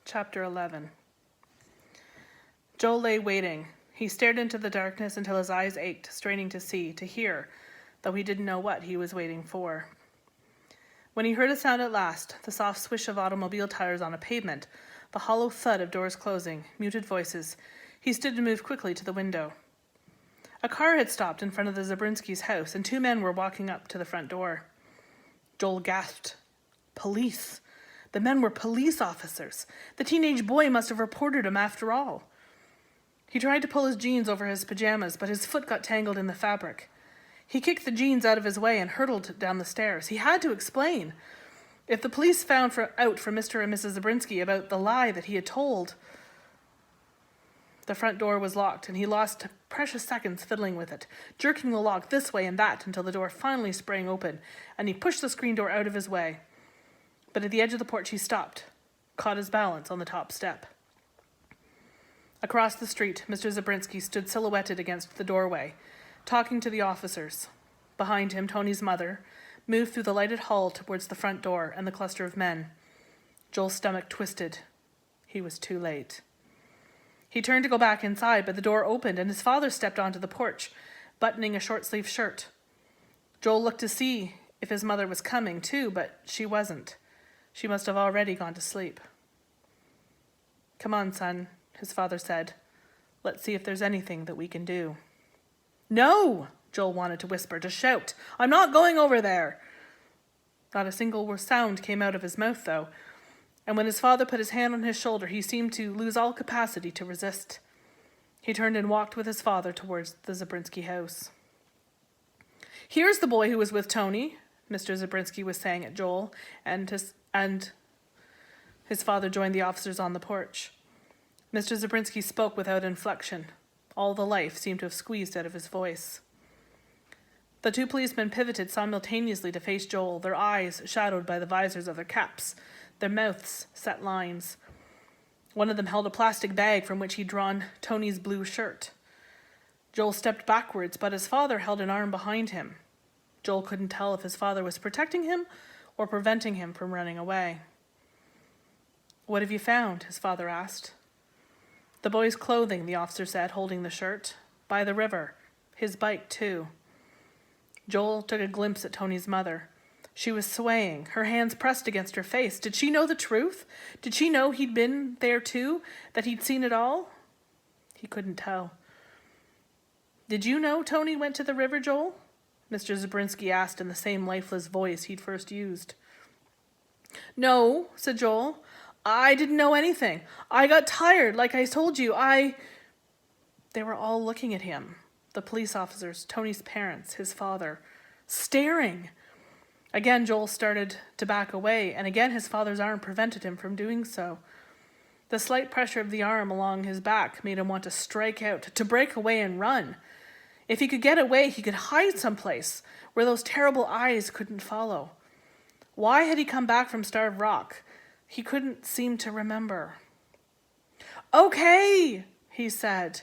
Chapter 11. Joel lay waiting. He stared into the darkness until his eyes ached, straining to see, to hear, though he didn't know what he was waiting for. When he heard a sound at last, the soft swish of automobile tires on a pavement, the hollow thud of doors closing, muted voices, he stood and moved quickly to the window. A car had stopped in front of the Zabrinskis' house, and two men were walking up to the front door. Joel gasped. Police. The men were police officers. The teenage boy must have reported him after all. He tried to pull his jeans over his pajamas, but his foot got tangled in the fabric. He kicked the jeans out of his way and hurtled down the stairs. He had to explain. If the police found out from Mr. and Mrs. Zabrinsky about the lie that he had told... The front door was locked, and he lost precious seconds fiddling with it, jerking the lock this way and that until the door finally sprang open, and he pushed the screen door out of his way. But at the edge of the porch he stopped, caught his balance on the top step. Across the street, Mr. Zabrinsky stood silhouetted against the doorway, talking to the officers. Behind him, Tony's mother moved through the lighted hall towards the front door and the cluster of men. Joel's stomach twisted. He was too late. He turned to go back inside, but the door opened and his father stepped onto the porch, buttoning a short-sleeved shirt. Joel looked to see if his mother was coming too, but she wasn't. She must have already gone to sleep. "Come on, son," his father said. "Let's see if there's anything that we can do." "No!" Joel wanted to whisper, to shout. "I'm not going over there!" Not a single sound came out of his mouth, though, and when his father put his hand on his shoulder, he seemed to lose all capacity to resist. He turned and walked with his father towards the Zabrinsky house. "Here's the boy who was with Tony," Mr. Zabrinsky was saying at Joel, and his father joined the officers on the porch. Mr. Zabrinsky spoke without inflection. All the life seemed to have squeezed out of his voice. The two policemen pivoted simultaneously to face Joel, their eyes shadowed by the visors of their caps, their mouths set lines. One of them held a plastic bag from which he'd drawn Tony's blue shirt. Joel stepped backwards, but his father held an arm behind him. Joel couldn't tell if his father was protecting him or preventing him from running away. "What have you found?" his father asked. "The boy's clothing," the officer said, holding the shirt. "By the river. His bike, too." Joel took a glimpse at Tony's mother. She was swaying, her hands pressed against her face. Did she know the truth? Did she know he'd been there too? That he'd seen it all? He couldn't tell. "Did you know Tony went to the river, Joel?" Mr. Zabrinsky asked in the same lifeless voice he'd first used. "No," said Joel. "I didn't know anything. I got tired, like I told you. They were all looking at him. The police officers, Tony's parents, his father, staring. Again, Joel started to back away, and again his father's arm prevented him from doing so. The slight pressure of the arm along his back made him want to strike out, to break away and run. If he could get away, he could hide someplace where those terrible eyes couldn't follow. Why had he come back from Starved Rock? He couldn't seem to remember. "Okay," he said.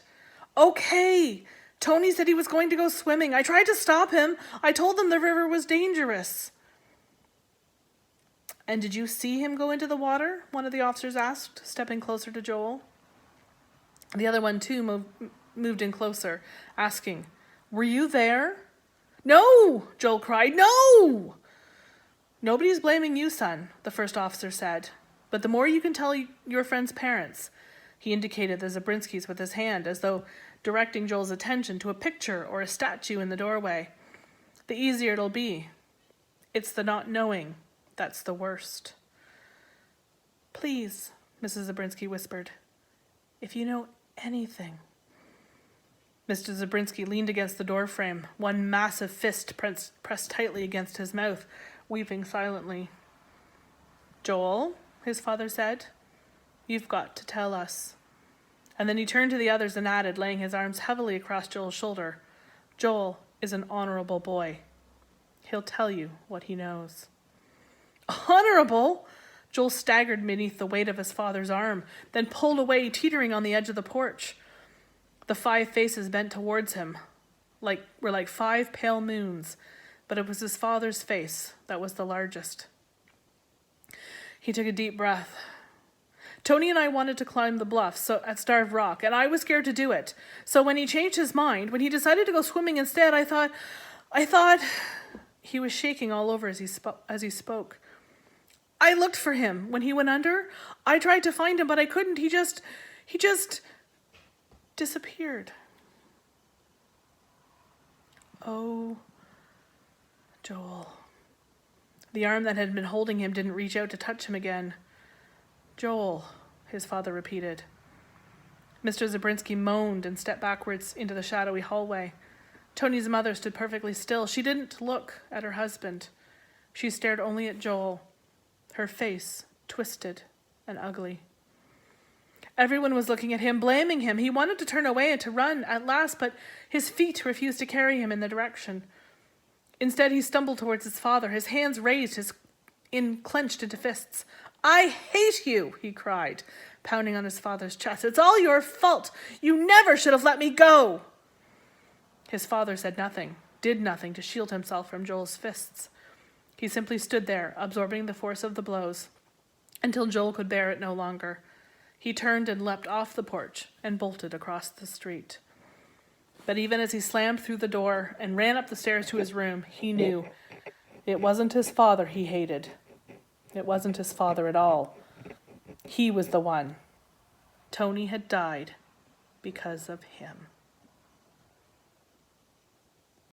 "Okay. Tony said he was going to go swimming. I tried to stop him. I told him the river was dangerous." "And did you see him go into the water?" one of the officers asked, stepping closer to Joel. The other one, too, moved in closer, asking, "Were you there?" "No!" Joel cried. "No!" "Nobody's blaming you, son," the first officer said. "But the more you can tell your friend's parents," he indicated the Zabrinskys with his hand, as though directing Joel's attention to a picture or a statue in the doorway, "the easier it'll be. It's the not knowing that's the worst." "Please," Mrs. Zabrinsky whispered, "if you know anything." Mr. Zabrinsky leaned against the doorframe, one massive fist pressed tightly against his mouth, weeping silently. "Joel," his father said, "you've got to tell us." And then he turned to the others and added, laying his arms heavily across Joel's shoulder, "Joel is an honorable boy. He'll tell you what he knows." "Honorable?" Joel staggered beneath the weight of his father's arm, then pulled away, teetering on the edge of the porch. The 5 faces bent towards him, were like 5 pale moons, but it was his father's face that was the largest. He took a deep breath. Tony and I wanted to climb the bluff at Starved Rock, and I was scared to do it. So when he changed his mind, when he decided to go swimming instead, I thought, he was shaking all over as he spoke. I looked for him when he went under. I tried to find him, but I couldn't. He just disappeared. Oh, Joel. The arm that had been holding him didn't reach out to touch him again. Joel, his father repeated. Mr. Zabrinsky moaned and stepped backwards into the shadowy hallway. Tony's mother stood perfectly still. She didn't look at her husband. She stared only at Joel, her face twisted and ugly. Everyone was looking at him, blaming him. He wanted to turn away and to run at last, but his feet refused to carry him in the direction. Instead, he stumbled towards his father, his hands raised, clenched into fists. I hate you, he cried, pounding on his father's chest. It's all your fault. You never should have let me go. His father said nothing, did nothing to shield himself from Joel's fists. He simply stood there, absorbing the force of the blows, until Joel could bear it no longer. He turned and leapt off the porch and bolted across the street. But even as he slammed through the door and ran up the stairs to his room, he knew it wasn't his father he hated. It wasn't his father at all. He was the one. Tony had died because of him.